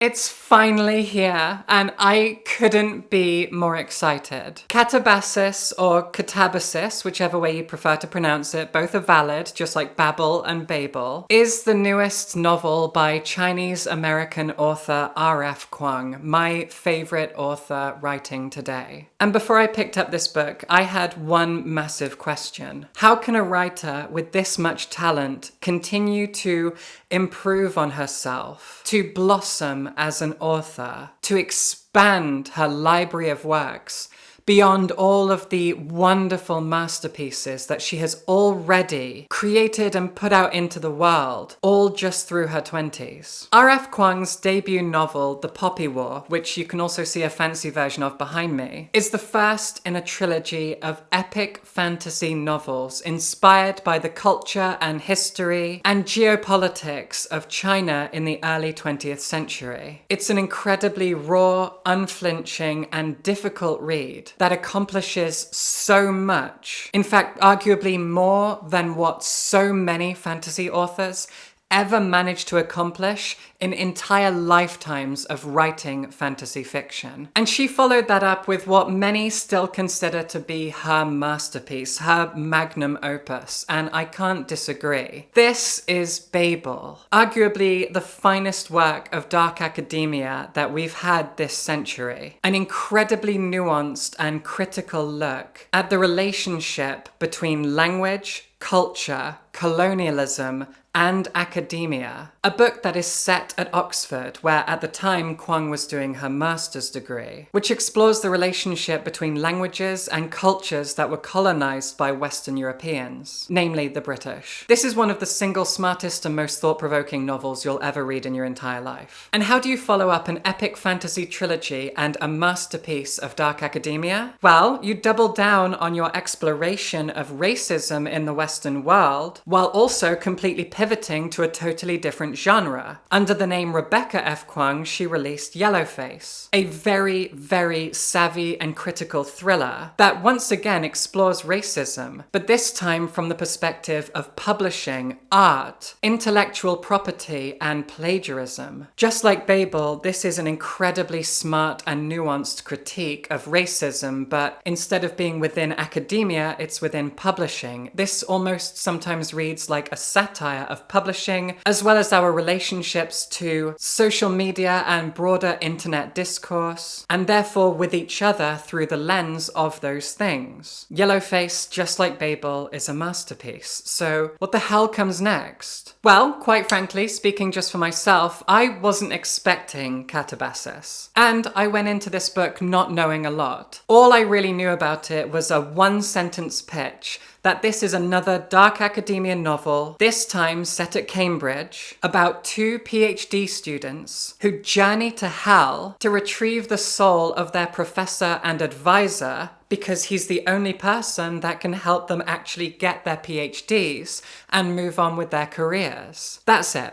It's finally here, and I couldn't be more excited. Catabasis, or Catabasis, whichever way you prefer to pronounce it, both are valid, just like Babel and Babel, is the newest novel by Chinese-American author RF Kuang, my favorite author writing today. And before I picked up this book, I had one massive question. How can a writer with this much talent continue to improve on herself, to blossom as an author, to expand her library of works beyond all of the wonderful masterpieces that she has already created and put out into the world, all just through her 20s. RF Kuang's debut novel, The Poppy War, which you can also see a fancy version of behind me, is the first in a trilogy of epic fantasy novels inspired by the culture and history and geopolitics of China in the early 20th century. It's an incredibly raw, unflinching, and difficult read that accomplishes so much. In fact, arguably more than what so many fantasy authors ever managed to accomplish in entire lifetimes of writing fantasy fiction. And she followed that up with what many still consider to be her masterpiece, her magnum opus, and I can't disagree. This is Babel, arguably the finest work of dark academia that we've had this century. An incredibly nuanced and critical look at the relationship between language, culture, colonialism, and academia. A book that is set at Oxford, where at the time Kuang was doing her master's degree, which explores the relationship between languages and cultures that were colonized by Western Europeans, namely the British. This is one of the single smartest and most thought-provoking novels you'll ever read in your entire life. And how do you follow up an epic fantasy trilogy and a masterpiece of dark academia? Well, you double down on your exploration of racism in the Western world, while also completely pivoting to a totally different genre. Under the name Rebecca F. Kuang, she released Yellowface, a very, very savvy and critical thriller that once again explores racism, but this time from the perspective of publishing, art, intellectual property, and plagiarism. Just like Babel, this is an incredibly smart and nuanced critique of racism, but instead of being within academia, it's within publishing. This almost sometimes reads like a satire of publishing, as well as our relationships to social media and broader internet discourse, and therefore with each other through the lens of those things. Yellowface, just like Babel, is a masterpiece. So what the hell comes next? Well, quite frankly, speaking just for myself, I wasn't expecting Catabasis. And I went into this book not knowing a lot. All I really knew about it was a one-sentence pitch that this is another dark academia novel, this time set at Cambridge, about two PhD students who journey to hell to retrieve the soul of their professor and advisor because he's the only person that can help them actually get their PhDs and move on with their careers. That's it.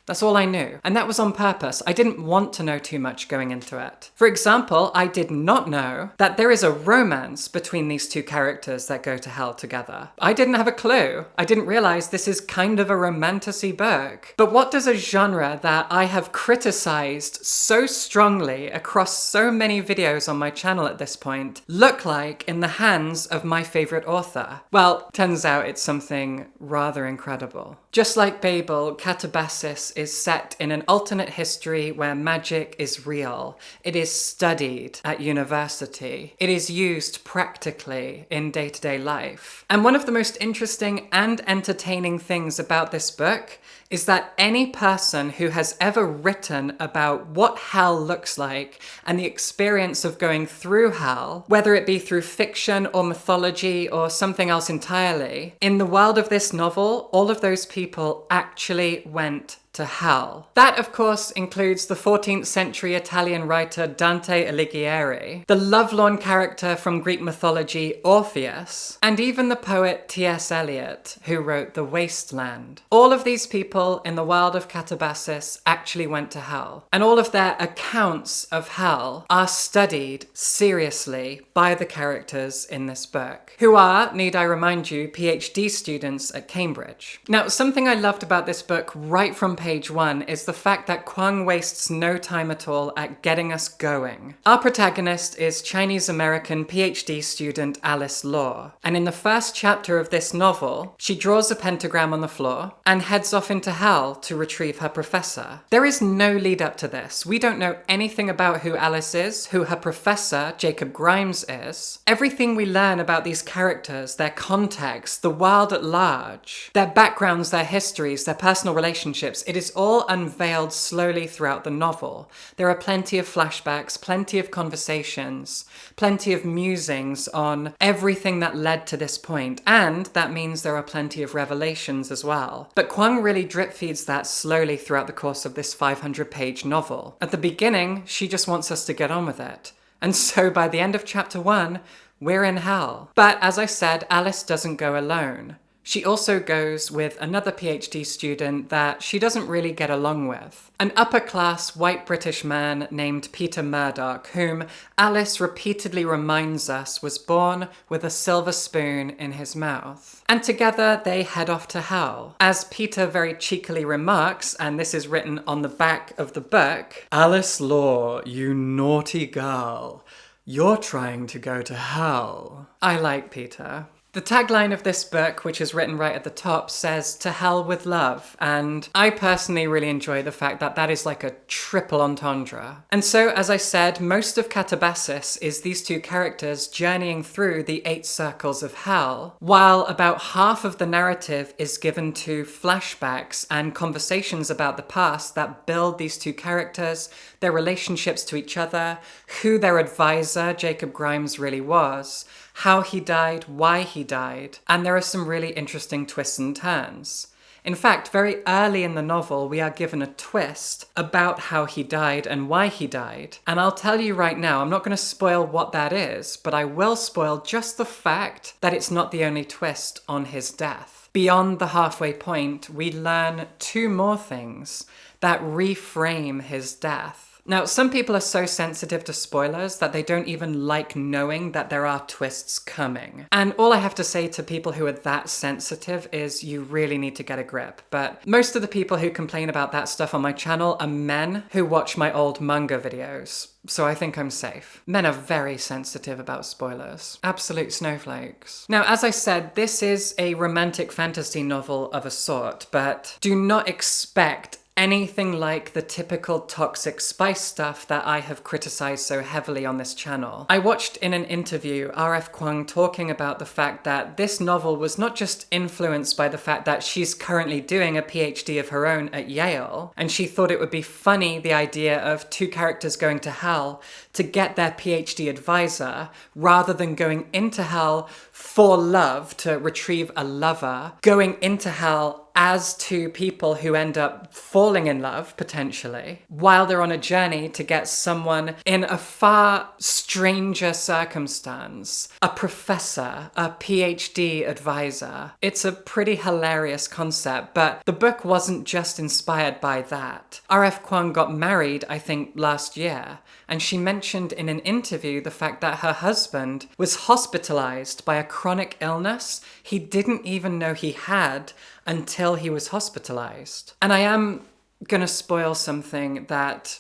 That's all I knew. And that was on purpose. I didn't want to know too much going into it. For example, I did not know that there is a romance between these two characters that go to hell together. I didn't have a clue. I didn't realize this is kind of a romantasy book. But what does a genre that I have criticized so strongly across so many videos on my channel at this point look like in the hands of my favorite author? Well, turns out it's something rather incredible. Just like Babel, Catabasis is set in an alternate history where magic is real. It is studied at university. It is used practically in day-to-day life. And one of the most interesting and entertaining things about this book is that any person who has ever written about what hell looks like and the experience of going through hell, whether it be through fiction or mythology or something else entirely, in the world of this novel, all of those people actually went to hell. That, of course, includes the 14th century Italian writer Dante Alighieri, the lovelorn character from Greek mythology Orpheus, and even the poet T.S. Eliot, who wrote The Waste Land. All of these people people in the world of Catabasis actually went to hell. And all of their accounts of hell are studied seriously by the characters in this book, who are, need I remind you, PhD students at Cambridge. Now, something I loved about this book right from page 1 is the fact that Kuang wastes no time at all at getting us going. Our protagonist is Chinese-American PhD student Alice Law, and in the first chapter of this novel, she draws a pentagram on the floor and heads off into hell to retrieve her professor. There is no lead up to this. We don't know anything about who Alice is, who her professor, Jacob Grimes, is. Everything we learn about these characters, their context, the world at large, their backgrounds, their histories, their personal relationships, it is all unveiled slowly throughout the novel. There are plenty of flashbacks, plenty of conversations, plenty of musings on everything that led to this point, and that means there are plenty of revelations as well. But Kuang really drip feeds that slowly throughout the course of this 500-page novel. At the beginning, she just wants us to get on with it. And so by the end of chapter 1, we're in hell. But as I said, Alice doesn't go alone. She also goes with another PhD student that she doesn't really get along with. An upper-class white British man named Peter Murdoch, whom Alice repeatedly reminds us was born with a silver spoon in his mouth. And together they head off to hell. As Peter very cheekily remarks, and this is written on the back of the book, "Alice Law, you naughty girl, you're trying to go to hell." I like Peter. The tagline of this book, which is written right at the top, says, "To hell with love," and I personally really enjoy the fact that that is like a triple entendre. And so, as I said, most of Catabasis is these two characters journeying through the 8 circles of hell, while about half of the narrative is given to flashbacks and conversations about the past that build these two characters, their relationships to each other, who their advisor, Jacob Grimes, really was, how he died, why he died, and there are some really interesting twists and turns. In fact, very early in the novel, we are given a twist about how he died and why he died. And I'll tell you right now, I'm not going to spoil what that is, but I will spoil just the fact that it's not the only twist on his death. Beyond the halfway point, we learn 2 more things that reframe his death. Now, some people are so sensitive to spoilers that they don't even like knowing that there are twists coming. And all I have to say to people who are that sensitive is you really need to get a grip. But most of the people who complain about that stuff on my channel are men who watch my old manga videos. So I think I'm safe. Men are very sensitive about spoilers. Absolute snowflakes. Now, as I said, this is a romantic fantasy novel of a sort, but do not expect anything like the typical toxic spice stuff that I have criticized so heavily on this channel. I watched in an interview RF Kuang talking about the fact that this novel was not just influenced by the fact that she's currently doing a PhD of her own at Yale, and she thought it would be funny, the idea of 2 characters going to hell to get their PhD advisor, rather than going into hell for love, to retrieve a lover, going into hell as 2 people who end up falling in love, potentially, while they're on a journey to get someone in a far stranger circumstance, a professor, a PhD advisor. It's a pretty hilarious concept, but the book wasn't just inspired by that. RF Kuang got married, I think, last year, and she mentioned in an interview the fact that her husband was hospitalized by a chronic illness he didn't even know he had until he was hospitalized. And I am gonna spoil something that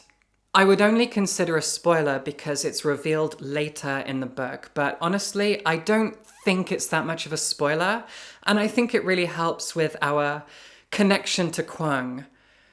I would only consider a spoiler because it's revealed later in the book, but honestly, I don't think it's that much of a spoiler, and I think it really helps with our connection to Kuang.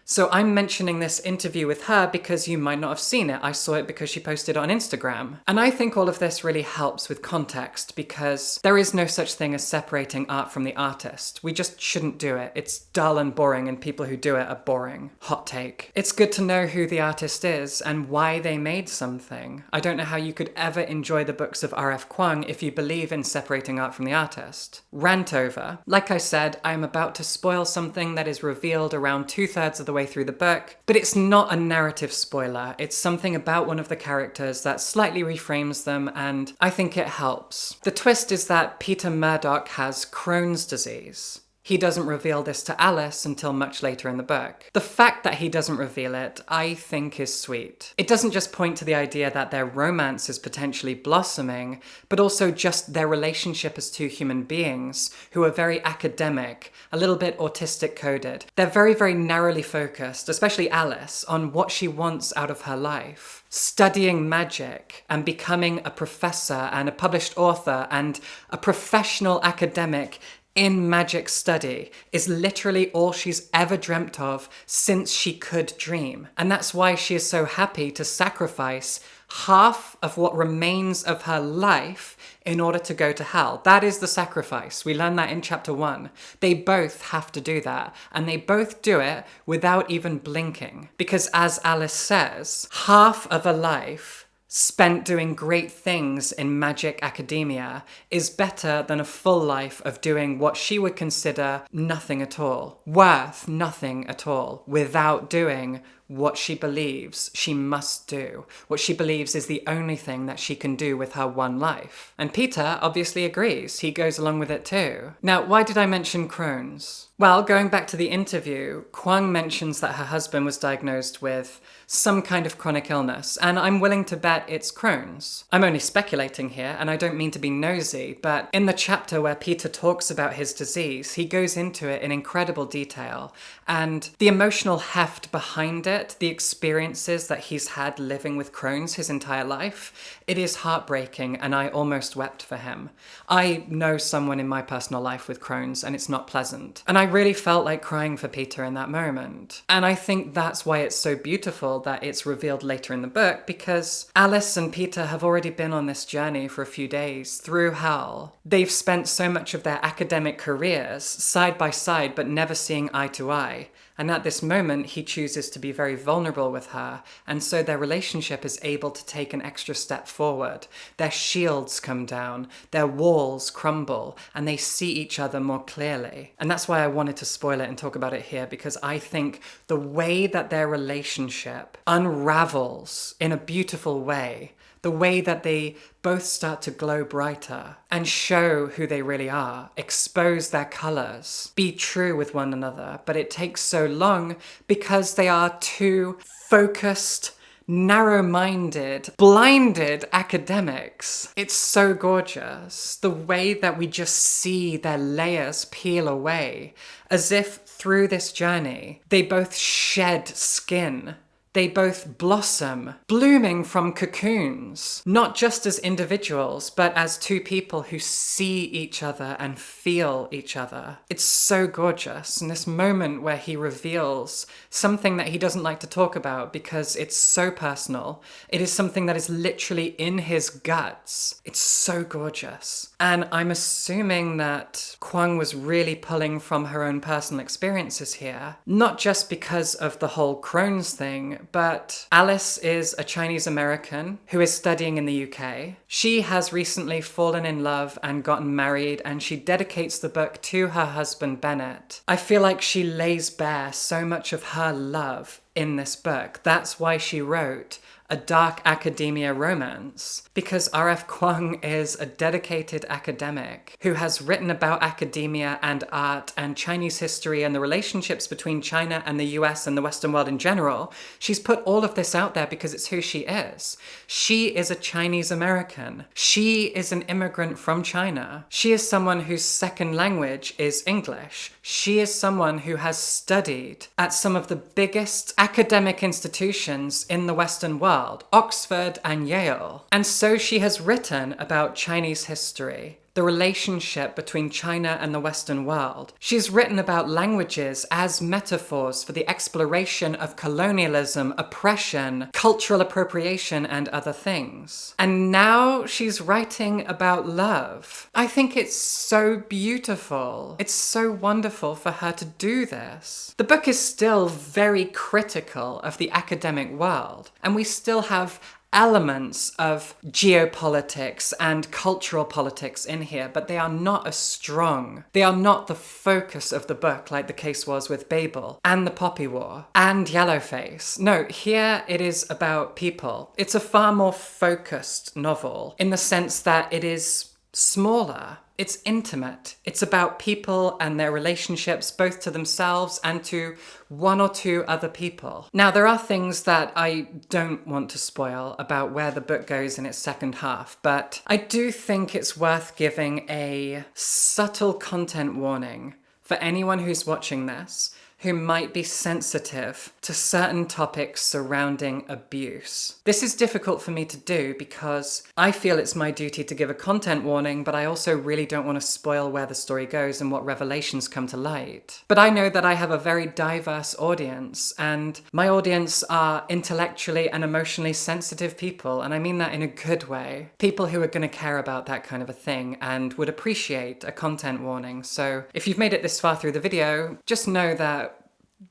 So I'm mentioning this interview with her because you might not have seen it. I saw it because she posted it on Instagram. And I think all of this really helps with context because there is no such thing as separating art from the artist. We just shouldn't do it. It's dull and boring, and people who do it are boring. Hot take. It's good to know who the artist is and why they made something. I don't know how you could ever enjoy the books of RF Kuang if you believe in separating art from the artist. Rant over. Like I said, I'm about to spoil something that is revealed around 2/3 of the way through the book, but it's not a narrative spoiler. It's something about one of the characters that slightly reframes them, and I think it helps. The twist is that Peter Murdoch has Crohn's disease. He doesn't reveal this to Alice until much later in the book. The fact that he doesn't reveal it, I think, is sweet. It doesn't just point to the idea that their romance is potentially blossoming, but also just their relationship as two human beings who are very academic, a little bit autistic coded. They're very, very narrowly focused, especially Alice, on what she wants out of her life. Studying magic and becoming a professor and a published author and a professional academic in magic study is literally all she's ever dreamt of since she could dream. And that's why she is so happy to sacrifice half of what remains of her life in order to go to hell. That is the sacrifice. We learn that in chapter 1. They both have to do that, and they both do it without even blinking. Because as Alice says, half of a life spent doing great things in magic academia is better than a full life of doing what she would consider nothing at all, worth nothing at all, without doing what she believes she must do, what she believes is the only thing that she can do with her one life. And Peter obviously agrees. He goes along with it too. Now, why did I mention Crohn's? Well, going back to the interview, Kuang mentions that her husband was diagnosed with some kind of chronic illness, and I'm willing to bet it's Crohn's. I'm only speculating here, and I don't mean to be nosy, but in the chapter where Peter talks about his disease, he goes into it in incredible detail, and the emotional heft behind it, the experiences that he's had living with Crohn's his entire life, it is heartbreaking, and I almost wept for him. I know someone in my personal life with Crohn's, and it's not pleasant. And I really felt like crying for Peter in that moment. And I think that's why it's so beautiful that it's revealed later in the book, because Alice and Peter have already been on this journey for a few days through hell. They've spent so much of their academic careers side by side, but never seeing eye to eye. And at this moment, he chooses to be very vulnerable with her, and so their relationship is able to take an extra step forward. Their shields come down, their walls crumble, and they see each other more clearly. And that's why I wanted to spoil it and talk about it here, because I think the way that their relationship unravels in a beautiful way, the way that they both start to glow brighter and show who they really are, expose their colors, be true with one another. But it takes so long because they are two focused, narrow-minded, blinded academics. It's so gorgeous. The way that we just see their layers peel away, as if through this journey, they both shed skin. They both blossom, blooming from cocoons, not just as individuals, but as two people who see each other and feel each other. It's so gorgeous. And this moment where he reveals something that he doesn't like to talk about because it's so personal. It is something that is literally in his guts. It's so gorgeous. And I'm assuming that Kuang was really pulling from her own personal experiences here, not just because of the whole Crohn's thing, but Alice is a Chinese American who is studying in the UK. She has recently fallen in love and gotten married, and she dedicates the book to her husband Bennett. I feel like she lays bare so much of her love in this book. That's why she wrote a dark academia romance, because RF Kuang is a dedicated academic who has written about academia and art and Chinese history and the relationships between China and the US and the Western world in general. She's put all of this out there because it's who she is. She is a Chinese American. She is an immigrant from China. She is someone whose second language is English. She is someone who has studied at some of the biggest academic institutions in the Western world, Oxford and Yale. And so she has written about Chinese history, the relationship between China and the Western world. She's written about languages as metaphors for the exploration of colonialism, oppression, cultural appropriation, and other things. And now she's writing about love. I think it's so beautiful. It's so wonderful for her to do this. The book is still very critical of the academic world, and we still have elements of geopolitics and cultural politics in here, but they are not as strong. They are not the focus of the book like the case was with Babel and the Poppy War and Yellowface. No, here it is about people. It's a far more focused novel in the sense that it is smaller. It's intimate. It's about people and their relationships, both to themselves and to one or two other people. Now, there are things that I don't want to spoil about where the book goes in its second half, but I do think it's worth giving a subtle content warning for anyone who's watching this who might be sensitive to certain topics surrounding abuse. This is difficult for me to do because I feel it's my duty to give a content warning, but I also really don't want to spoil where the story goes and what revelations come to light. But I know that I have a very diverse audience, and my audience are intellectually and emotionally sensitive people, and I mean that in a good way. People who are going to care about that kind of a thing and would appreciate a content warning. So if you've made it this far through the video, just know that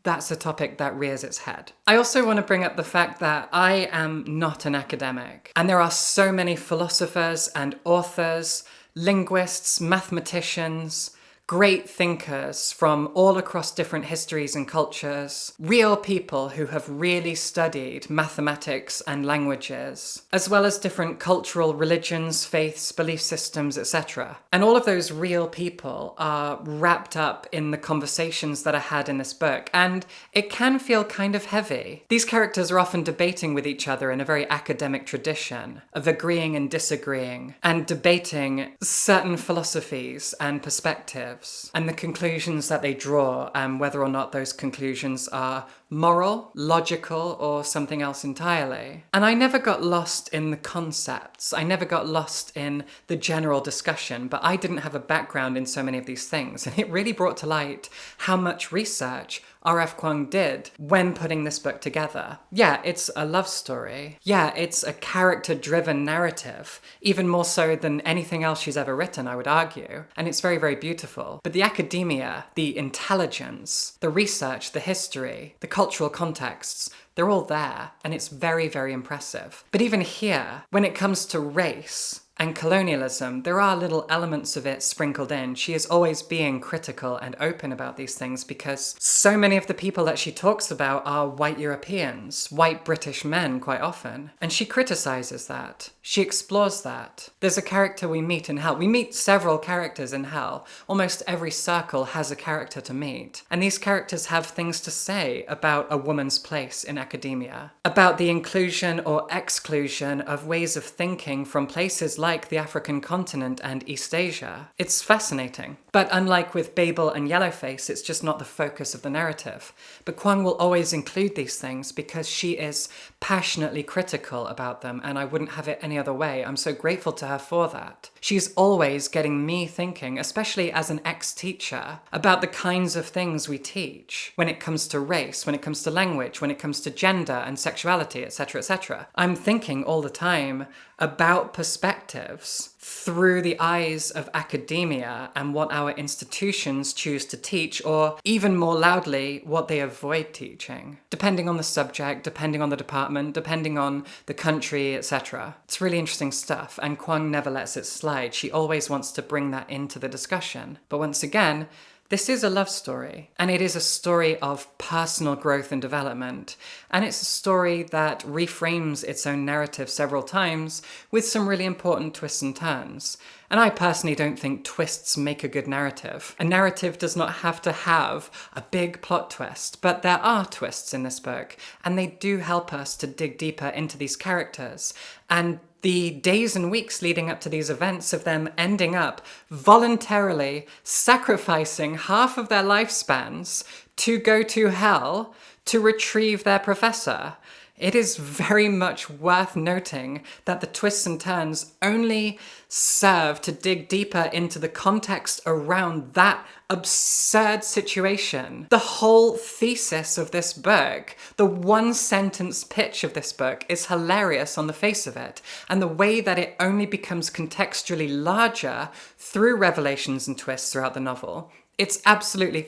that's a topic that rears its head. I also want to bring up the fact that I am not an academic, and there are so many philosophers and authors, linguists, mathematicians, great thinkers from all across different histories and cultures, real people who have really studied mathematics and languages, as well as different cultural religions, faiths, belief systems, etc. And all of those real people are wrapped up in the conversations that are had in this book, and it can feel kind of heavy. These characters are often debating with each other in a very academic tradition of agreeing and disagreeing, and debating certain philosophies and perspectives, and the conclusions that they draw, and whether or not those conclusions are moral, logical, or something else entirely. And I never got lost in the concepts. I never got lost in the general discussion, but I didn't have a background in so many of these things, and it really brought to light how much research RF Kuang did when putting this book together. Yeah, it's a love story. Yeah, it's a character-driven narrative, even more so than anything else she's ever written, I would argue. And it's very, very beautiful. But the academia, the intelligence, the research, the history, the cultural contexts, they're all there, and it's very, very impressive. But even here, when it comes to race and colonialism, there are little elements of it sprinkled in. She is always being critical and open about these things because so many of the people that she talks about are white Europeans, white British men quite often. And she criticizes that. She explores that. There's a character we meet in Hell. We meet several characters in Hell. Almost every circle has a character to meet. And these characters have things to say about a woman's place in academia, about the inclusion or exclusion of ways of thinking from places like the African continent and East Asia. It's fascinating. But unlike with Babel and Yellowface, it's just not the focus of the narrative. But Kuang will always include these things because she is passionately critical about them, and I wouldn't have it any other way. I'm so grateful to her for that. She's always getting me thinking, especially as an ex-teacher, about the kinds of things we teach when it comes to race, when it comes to language, when it comes to gender and sexuality, etc., etc. I'm thinking all the time about perspectives through the eyes of academia and what our institutions choose to teach, or even more loudly, what they avoid teaching, depending on the subject, depending on the department, depending on the country, etc. It's really interesting stuff, and Kuang never lets it slide. She always wants to bring that into the discussion. But once again, this is a love story, and it is a story of personal growth and development, and it's a story that reframes its own narrative several times with some really important twists and turns. And I personally don't think twists make a good narrative. A narrative does not have to have a big plot twist, but there are twists in this book, and they do help us to dig deeper into these characters. And the days and weeks leading up to these events of them ending up voluntarily sacrificing half of their lifespans to go to hell to retrieve their professor. It is very much worth noting that the twists and turns only serve to dig deeper into the context around that absurd situation. The whole thesis of this book, the one-sentence pitch of this book, is hilarious on the face of it, and the way that it only becomes contextually larger through revelations and twists throughout the novel, it's absolutely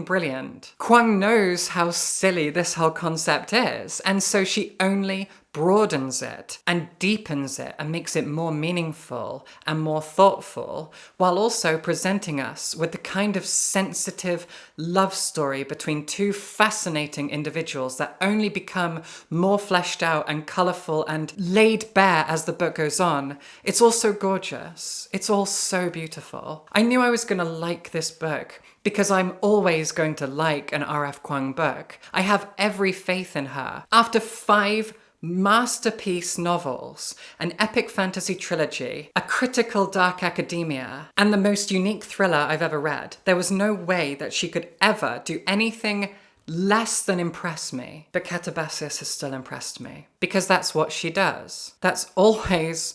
brilliant. Kuang knows how silly this whole concept is, and so she only broadens it and deepens it and makes it more meaningful and more thoughtful, while also presenting us with the kind of sensitive love story between two fascinating individuals that only become more fleshed out and colourful and laid bare as the book goes on. It's all so gorgeous. It's all so beautiful. I knew I was going to like this book because I'm always going to like an RF Kuang book. I have every faith in her. After 5 masterpiece novels, an epic fantasy trilogy, a critical dark academia, and the most unique thriller I've ever read, there was no way that she could ever do anything less than impress me. But Catabasis has still impressed me, because that's what she does. That's always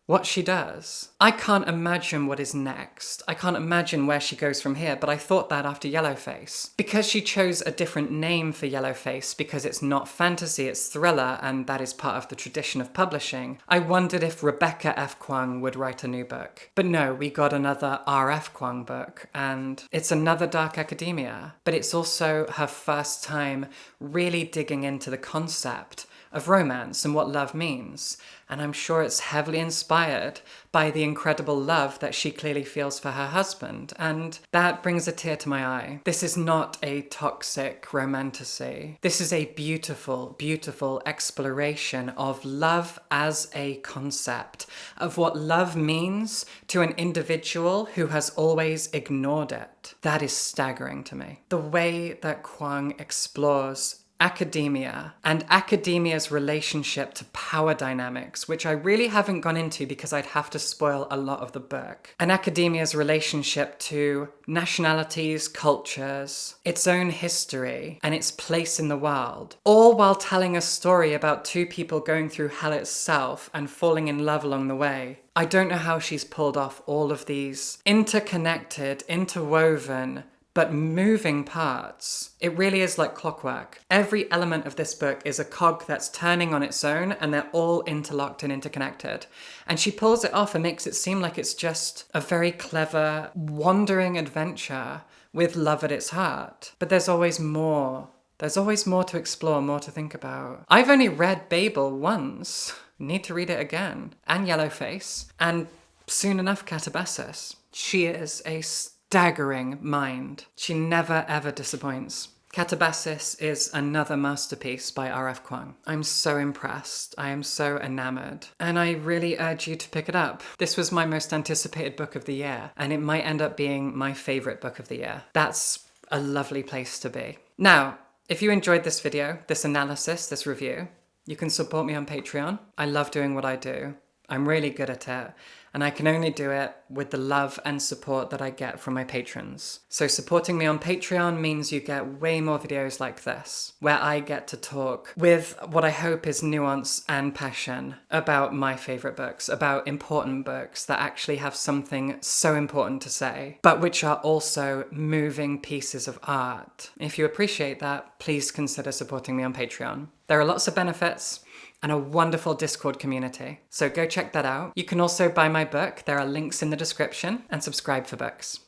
what she does. I can't imagine what is next. I can't imagine where she goes from here, but I thought that after Yellowface. Because she chose a different name for Yellowface, because it's not fantasy, it's thriller, and that is part of the tradition of publishing, I wondered if Rebecca F. Kuang would write a new book. But no, we got another RF Kuang book, and it's another dark academia, but it's also her first time really digging into the concept of romance and what love means. And I'm sure it's heavily inspired by the incredible love that she clearly feels for her husband. And that brings a tear to my eye. This is not a toxic romantasy. This is a beautiful, beautiful exploration of love as a concept, of what love means to an individual who has always ignored it. That is staggering to me. The way that Kuang explores academia and academia's relationship to power dynamics, which I really haven't gone into because I'd have to spoil a lot of the book, and academia's relationship to nationalities, cultures, its own history, and its place in the world, all while telling a story about 2 people going through hell itself and falling in love along the way. I don't know how she's pulled off all of these interconnected, interwoven, but moving parts. It really is like clockwork. Every element of this book is a cog that's turning on its own, and they're all interlocked and interconnected. And she pulls it off and makes it seem like it's just a very clever, wandering adventure with love at its heart. But there's always more. There's always more to explore, more to think about. I've only read Babel once. Need to read it again. And Yellowface. And soon enough, Catabasis. She is a staggering mind. She never ever disappoints. Catabasis is another masterpiece by RF Kuang. I'm so impressed. I am so enamored. And I really urge you to pick it up. This was my most anticipated book of the year, and it might end up being my favorite book of the year. That's a lovely place to be. Now, if you enjoyed this video, this analysis, this review, you can support me on Patreon. I love doing what I do. I'm really good at it, and I can only do it with the love and support that I get from my patrons. So supporting me on Patreon means you get way more videos like this, where I get to talk with what I hope is nuance and passion about my favorite books, about important books that actually have something so important to say, but which are also moving pieces of art. If you appreciate that, please consider supporting me on Patreon. There are lots of benefits and a wonderful Discord community. So go check that out. You can also buy my book. There are links in the description, and subscribe for books.